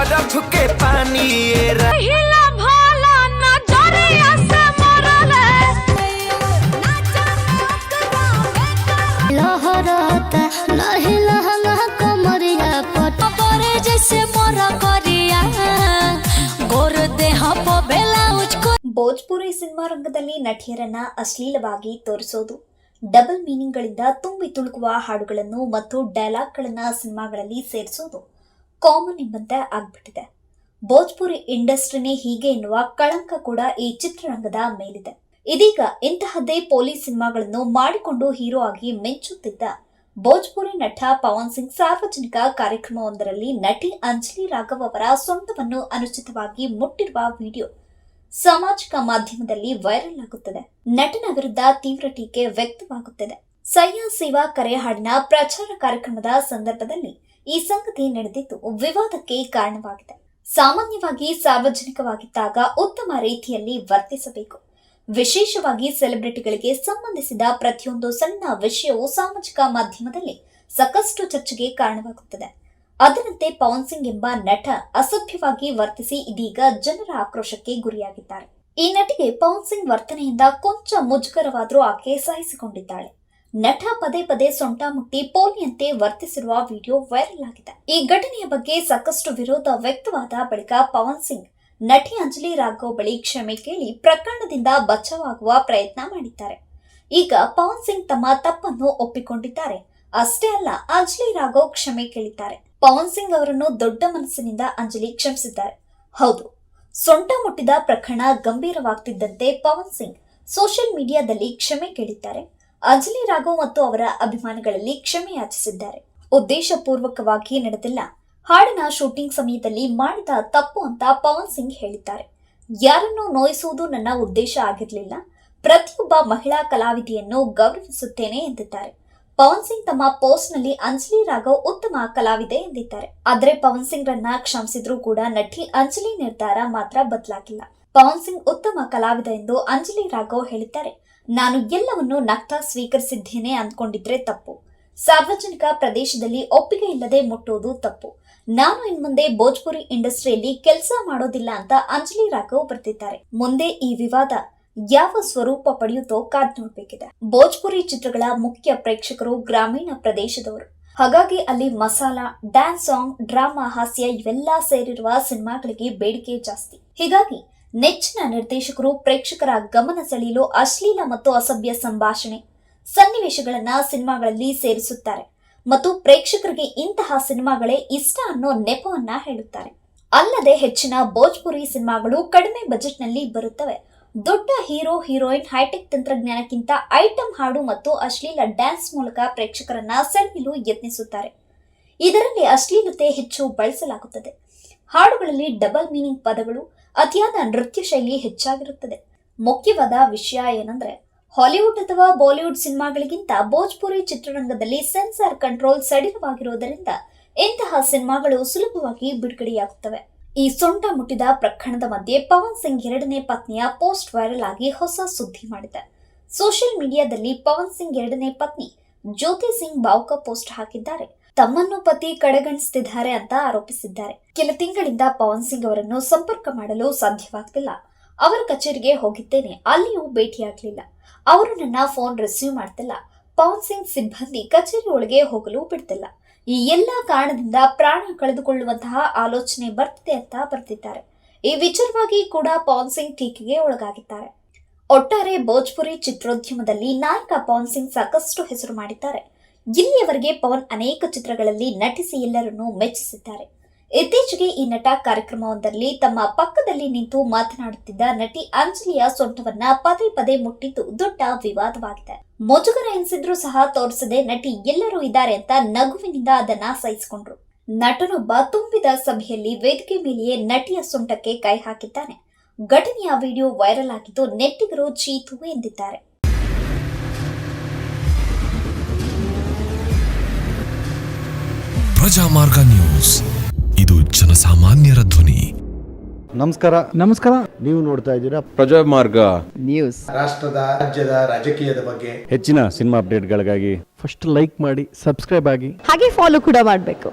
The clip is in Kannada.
बर्फ के पानी ये हिला भाला नजरिया से मरले लहरता नहीं लहंगा कमरिया पट परे जैसे मोरा करिया गोर देह प ब्लाउज को ಭೋಜ್ಪುರಿ ಸಿನಿಮಾ ರಂಗದಲ್ಲಿ ನಟಿಯರನ್ನ ಅಶ್ಲೀಲವಾಗಿ ತೋರಿಸೋದು, ಡಬಲ್ ಮೀನಿಂಗ್ಗಳಿಂದ ತುಂಬಿ ತುಳುಕುವ ಹಾಡುಗಳನ್ನು ಮತ್ತು ಡೈಲಾಗ್ಗಳನ್ನ ಸಿನಿಮಾಗಳಲ್ಲಿ ಸೇರಿಸೋದು ಕಾಮನ್ ಎಂಬಂತೆ ಆಗ್ಬಿಟ್ಟಿದೆ. ಭೋಜ್ಪುರಿ ಇಂಡಸ್ಟ್ರಿನೇ ಹೀಗೆ ಎನ್ನುವ ಕಳಂಕ ಕೂಡ ಈ ಚಿತ್ರರಂಗದ ಮೇಲಿದೆ. ಇದೀಗ ಇಂತಹದ್ದೇ ಪೊಲೀಸ್ ಸಿನಿಮಾಗಳನ್ನು ಮಾಡಿಕೊಂಡು ಹೀರೋ ಆಗಿ ಮಿಂಚುತ್ತಿದ್ದ ಭೋಜ್ಪುರಿ ನಟ ಪವನ್ ಸಿಂಗ್ ಸಾರ್ವಜನಿಕ ಕಾರ್ಯಕ್ರಮವೊಂದರಲ್ಲಿ ನಟಿ ಅಂಜಲಿ ರಾಘವ್ ಅವರ ಸೊಂಟವನ್ನು ಅನುಚಿತವಾಗಿ ಮುಟ್ಟಿರುವ ವಿಡಿಯೋ ಸಾಮಾಜಿಕ ಮಾಧ್ಯಮದಲ್ಲಿ ವೈರಲ್ ಆಗುತ್ತದೆ. ನಟನ ವಿರುದ್ಧ ತೀವ್ರ ಟೀಕೆ ವ್ಯಕ್ತವಾಗುತ್ತಿದೆ. ಸಯ್ಯಾ ಸೇವಾ ಕರೆ ಹಾಡಿನ ಪ್ರಚಾರ ಕಾರ್ಯಕ್ರಮದ ಸಂದರ್ಭದಲ್ಲಿ ಈ ಸಂಗತಿ ನಡೆದಿದ್ದು ವಿವಾದಕ್ಕೆ ಕಾರಣವಾಗಿದೆ. ಸಾಮಾನ್ಯವಾಗಿ ಸಾರ್ವಜನಿಕವಾಗಿದ್ದಾಗ ಉತ್ತಮ ರೀತಿಯಲ್ಲಿ ವರ್ತಿಸಬೇಕು. ವಿಶೇಷವಾಗಿ ಸೆಲೆಬ್ರಿಟಿಗಳಿಗೆ ಸಂಬಂಧಿಸಿದ ಪ್ರತಿಯೊಂದು ಸಣ್ಣ ವಿಷಯವೂ ಸಾಮಾಜಿಕ ಮಾಧ್ಯಮದಲ್ಲಿ ಸಾಕಷ್ಟು ಚರ್ಚೆಗೆ ಕಾರಣವಾಗುತ್ತದೆ. ಅದರಂತೆ ಪವನ್ ಸಿಂಗ್ ಎಂಬ ನಟ ಅಸಭ್ಯವಾಗಿ ವರ್ತಿಸಿ ಇದೀಗ ಜನರ ಆಕ್ರೋಶಕ್ಕೆ ಗುರಿಯಾಗಿದ್ದಾರೆ. ಈ ನಟಿಗೆ ಪವನ್ ಸಿಂಗ್ ವರ್ತನೆಯಿಂದ ಕೊಂಚ ಮುಜುಗರವಾದರೂ ಆಕೆ ಸಹಿಸಿಕೊಂಡಿದ್ದಾಳೆ. ನಟ ಪದೇ ಪದೇ ಸೊಂಟ ಮುಟ್ಟಿ ಪೋಲಿಯಂತೆ ವರ್ತಿಸಿರುವ ವಿಡಿಯೋ ವೈರಲ್ ಆಗಿದೆ. ಈ ಘಟನೆಯ ಬಗ್ಗೆ ಸಾಕಷ್ಟು ವಿರೋಧ ವ್ಯಕ್ತವಾದ ಬಳಿಕ ಪವನ್ ಸಿಂಗ್ ನಟಿ ಅಂಜಲಿ ರಾಘವ್ ಬಳಿ ಕ್ಷಮೆ ಕೇಳಿ ಪ್ರಕರಣದಿಂದ ಬಚಾವಾಗುವ ಪ್ರಯತ್ನ ಮಾಡಿದ್ದಾರೆ. ಈಗ ಪವನ್ ಸಿಂಗ್ ತಮ್ಮ ತಪ್ಪನ್ನು ಒಪ್ಪಿಕೊಂಡಿದ್ದಾರೆ. ಅಷ್ಟೇ ಅಲ್ಲ, ಅಂಜಲಿ ರಾಘವ್ ಕ್ಷಮೆ ಕೇಳಿದ್ದಾರೆ. ಪವನ್ ಸಿಂಗ್ ಅವರನ್ನು ದೊಡ್ಡ ಮನಸ್ಸಿನಿಂದ ಅಂಜಲಿ ಕ್ಷಮಿಸಿದ್ದಾರೆ. ಹೌದು, ಸೊಂಟ ಮುಟ್ಟಿದ ಪ್ರಕರಣ ಗಂಭೀರವಾಗ್ತಿದ್ದಂತೆ ಪವನ್ ಸಿಂಗ್ ಸೋಷಿಯಲ್ ಮೀಡಿಯಾದಲ್ಲಿ ಕ್ಷಮೆ ಕೇಳಿದ್ದಾರೆ. ಅಂಜಲಿ ರಾಘವ್ ಮತ್ತು ಅವರ ಅಭಿಮಾನಿಗಳಲ್ಲಿ ಕ್ಷಮೆ ಯಾಚಿಸಿದ್ದಾರೆ. ಉದ್ದೇಶಪೂರ್ವಕವಾಗಿ ನಡೆದಿಲ್ಲ, ಹಾಡಿನ ಶೂಟಿಂಗ್ ಸಮಯದಲ್ಲಿ ಮಾಡಿದ ತಪ್ಪು ಅಂತ ಪವನ್ ಸಿಂಗ್ ಹೇಳಿದ್ದಾರೆ. ಯಾರನ್ನೂ ನೋಯಿಸುವುದು ನನ್ನ ಉದ್ದೇಶ ಆಗಿರಲಿಲ್ಲ. ಪ್ರತಿಯೊಬ್ಬ ಮಹಿಳಾ ಕಲಾವಿದೆಯನ್ನು ಗೌರವಿಸುತ್ತೇನೆ ಎಂದಿದ್ದಾರೆ. ಪವನ್ ಸಿಂಗ್ ತಮ್ಮ ಪೋಸ್ಟ್ ನಲ್ಲಿ ಅಂಜಲಿ ರಾಘವ್ ಉತ್ತಮ ಕಲಾವಿದೆ ಎಂದಿದ್ದಾರೆ. ಆದ್ರೆ ಪವನ್ ಸಿಂಗ್ ರನ್ನ ಕ್ಷಮಿಸಿದ್ರೂ ಕೂಡ ನಟಿ ಅಂಜಲಿ ನಿರ್ಧಾರ ಮಾತ್ರ ಬದಲಾಗಿಲ್ಲ. ಪವನ್ ಸಿಂಗ್ ಉತ್ತಮ ಕಲಾವಿದ ಎಂದು ಅಂಜಲಿ ರಾಘವ್ ಹೇಳಿದ್ದಾರೆ. ನಾನು ಎಲ್ಲವನ್ನೂ ನಗ್ತಾ ಸ್ವೀಕರಿಸಿದ್ದೇನೆ ಅಂದ್ಕೊಂಡಿದ್ರೆ ತಪ್ಪು. ಸಾರ್ವಜನಿಕ ಪ್ರದೇಶದಲ್ಲಿ ಒಪ್ಪಿಗೆ ಇಲ್ಲದೆ ಮುಟ್ಟೋದು ತಪ್ಪು. ನಾನು ಇನ್ಮುಂದೆ ಭೋಜ್ಪುರಿ ಇಂಡಸ್ಟ್ರಿಯಲ್ಲಿ ಕೆಲಸ ಮಾಡೋದಿಲ್ಲ ಅಂತ ಅಂಜಲಿ ರಾಘವ್ ಬರೆದಿದ್ದಾರೆ. ಮುಂದೆ ಈ ವಿವಾದ ಯಾವ ಸ್ವರೂಪ ಪಡೆಯುತ್ತೋ ಕಾದ್ ನೋಡ್ಬೇಕಿದೆ. ಭೋಜ್ಪುರಿ ಚಿತ್ರಗಳ ಮುಖ್ಯ ಪ್ರೇಕ್ಷಕರು ಗ್ರಾಮೀಣ ಪ್ರದೇಶದವರು. ಹಾಗಾಗಿ ಅಲ್ಲಿ ಮಸಾಲಾ, ಡ್ಯಾನ್ಸ್ ಸಾಂಗ್, ಡ್ರಾಮಾ, ಹಾಸ್ಯ ಇವೆಲ್ಲ ಸೇರಿರುವ ಸಿನಿಮಾಗಳಿಗೆ ಬೇಡಿಕೆ ಜಾಸ್ತಿ. ಹೀಗಾಗಿ ನೆಚ್ಚಿನ ನಿರ್ದೇಶಕರು ಪ್ರೇಕ್ಷಕರ ಗಮನ ಸೆಳೆಯಲು ಅಶ್ಲೀಲ ಮತ್ತು ಅಸಭ್ಯ ಸಂಭಾಷಣೆ, ಸನ್ನಿವೇಶಗಳನ್ನ ಸಿನಿಮಾಗಳಲ್ಲಿ ಸೇರಿಸುತ್ತಾರೆ ಮತ್ತು ಪ್ರೇಕ್ಷಕರಿಗೆ ಇಂತಹ ಸಿನಿಮಾಗಳೇ ಇಷ್ಟ ಅನ್ನೋ ನೆಪವನ್ನ ಹೇಳುತ್ತಾರೆ. ಅಲ್ಲದೆ ಹೆಚ್ಚಿನ ಭೋಜ್ಪುರಿ ಸಿನಿಮಾಗಳು ಕಡಿಮೆ ಬಜೆಟ್ ನಲ್ಲಿ ಬರುತ್ತವೆ. ದೊಡ್ಡ ಹೀರೋ ಹೀರೋಯಿನ್, ಹೈಟೆಕ್ ತಂತ್ರಜ್ಞಾನಕ್ಕಿಂತ ಐಟಮ್ ಹಾಡು ಮತ್ತು ಅಶ್ಲೀಲ ಡ್ಯಾನ್ಸ್ ಮೂಲಕ ಪ್ರೇಕ್ಷಕರನ್ನ ಸೆಳೆಯಲು ಯತ್ನಿಸುತ್ತಾರೆ. ಇದರಲ್ಲಿ ಅಶ್ಲೀಲತೆ ಹೆಚ್ಚು ಬಳಸಲಾಗುತ್ತದೆ. ಹಾಡುಗಳಲ್ಲಿ ಡಬಲ್ ಮೀನಿಂಗ್ ಪದಗಳು, ಅತಿಯಾದ ನೃತ್ಯ ಶೈಲಿ ಹೆಚ್ಚಾಗಿರುತ್ತದೆ. ಮುಖ್ಯವಾದ ವಿಷಯ ಏನಂದ್ರೆ, ಹಾಲಿವುಡ್ ಅಥವಾ ಬಾಲಿವುಡ್ ಸಿನಿಮಾಗಳಿಗಿಂತ ಭೋಜ್ಪುರಿ ಚಿತ್ರರಂಗದಲ್ಲಿ ಸೆನ್ಸಾರ್ ಕಂಟ್ರೋಲ್ ಸಡಿಲವಾಗಿರುವುದರಿಂದ ಇಂತಹ ಸಿನಿಮಾಗಳು ಸುಲಭವಾಗಿ ಬಿಡುಗಡೆಯಾಗುತ್ತವೆ. ಈ ಸೊಂಟ ಮುಟ್ಟಿದ ಪ್ರಕರಣದ ಮಧ್ಯೆ ಪವನ್ ಸಿಂಗ್ ಎರಡನೇ ಪತ್ನಿಯ ಪೋಸ್ಟ್ ವೈರಲ್ ಆಗಿ ಹೊಸ ಸುದ್ದಿ ಮಾಡಿದೆ. ಸೋಷಿಯಲ್ ಮೀಡಿಯಾದಲ್ಲಿ ಪವನ್ ಸಿಂಗ್ ಎರಡನೇ ಪತ್ನಿ ಜ್ಯೋತಿ ಸಿಂಗ್ ಭಾವುಕ ಪೋಸ್ಟ್ ಹಾಕಿದ್ದಾರೆ. ತಮ್ಮನ್ನು ಪತಿ ಕಡೆಗಣಿಸುತ್ತಿದ್ದಾರೆ ಅಂತ ಆರೋಪಿಸಿದ್ದಾರೆ. ಕೆಲ ತಿಂಗಳಿಂದ ಪವನ್ ಸಿಂಗ್ ಅವರನ್ನು ಸಂಪರ್ಕ ಮಾಡಲು ಸಾಧ್ಯವಾಗ್ತಿಲ್ಲ. ಅವರ ಕಚೇರಿಗೆ ಹೋಗಿದ್ದೇನೆ, ಅಲ್ಲಿಯೂ ಭೇಟಿಯಾಗಲಿಲ್ಲ. ಅವರು ನನ್ನ ಫೋನ್ ರಿಸೀವ್ ಮಾಡ್ತಿಲ್ಲ. ಪವನ್ ಸಿಂಗ್ ಸಿಬ್ಬಂದಿ ಕಚೇರಿ ಒಳಗೆ ಹೋಗಲು ಬಿಡ್ತಿಲ್ಲ. ಈ ಎಲ್ಲಾ ಕಾರಣದಿಂದ ಪ್ರಾಣ ಕಳೆದುಕೊಳ್ಳುವಂತಹ ಆಲೋಚನೆ ಬರ್ತಿದೆ ಅಂತ ಬರ್ತಿದ್ದಾರೆ. ಈ ವಿಚಾರವಾಗಿ ಕೂಡ ಪವನ್ ಸಿಂಗ್ ಟೀಕೆಗೆ ಒಳಗಾಗಿದ್ದಾರೆ. ಒಟ್ಟಾರೆ ಭೋಜ್ಪುರಿ ಚಿತ್ರೋದ್ಯಮದಲ್ಲಿ ನಾಯಕ ಪವನ್ ಸಿಂಗ್ ಸಾಕಷ್ಟು ಹೆಸರು ಮಾಡಿದ್ದಾರೆ. ಇಲ್ಲಿಯವರೆಗೆ ಪವನ್ ಅನೇಕ ಚಿತ್ರಗಳಲ್ಲಿ ನಟಿಸಿ ಎಲ್ಲರನ್ನೂ ಮೆಚ್ಚಿಸಿದ್ದಾರೆ. ಇತ್ತೀಚೆಗೆ ಈ ನಟ ಕಾರ್ಯಕ್ರಮವೊಂದರಲ್ಲಿ ತಮ್ಮ ಪಕ್ಕದಲ್ಲಿ ನಿಂತು ಮಾತನಾಡುತ್ತಿದ್ದ ನಟಿ ಅಂಜಲಿಯ ಸೊಂಟವನ್ನ ಪದೇ ಪದೇ ಮುಟ್ಟಿದ್ದು ದೊಡ್ಡ ವಿವಾದವಾಗಿದೆ. ಮುಜುಗರ ಎನಿಸಿದ್ರೂ ಸಹ ತೋರಿಸದೆ ನಟಿ ಎಲ್ಲರೂ ಇದ್ದಾರೆ ಅಂತ ನಗುವಿನಿಂದ ಅದನ್ನ ಸಹಿಸಿಕೊಂಡ್ರು. ನಟನೊಬ್ಬ ತುಂಬಿದ ಸಭೆಯಲ್ಲಿ ವೇದಿಕೆ ಮೇಲೆಯೇ ನಟಿಯ ಸೊಂಟಕ್ಕೆ ಕೈ ಹಾಕಿದ್ದಾನೆ. ಘಟನೆಯ ವಿಡಿಯೋ ವೈರಲ್ ಆಗಿದ್ದು ನೆಟ್ಟಿಗರು ಚೀತು ಎಂದಿದ್ದಾರೆ. ಪ್ರಜಾಮಾರ್ಗ ನ್ಯೂಸ್, ಇದು ಜನಸಾಮಾನ್ಯರ ಧ್ವನಿ. ನಮಸ್ಕಾರ. ನೀವು ನೋಡ್ತಾ ಇದ್ದೀರಾ ಪ್ರಜಾಮಾರ್ಗ ನ್ಯೂಸ್. ರಾಷ್ಟ್ರದ, ರಾಜ್ಯದ, ರಾಜಕೀಯದ ಬಗ್ಗೆ ಹೆಚ್ಚಿನ ಸಿನಿಮಾ ಅಪ್ಡೇಟ್ಗಳಿಗಾಗಿ ಫಸ್ಟ್ ಲೈಕ್ ಮಾಡಿ, ಸಬ್ಸ್ಕ್ರೈಬ್ ಆಗಿ, ಹಾಗೆ ಫಾಲೋ ಕೂಡ ಮಾಡಬೇಕು.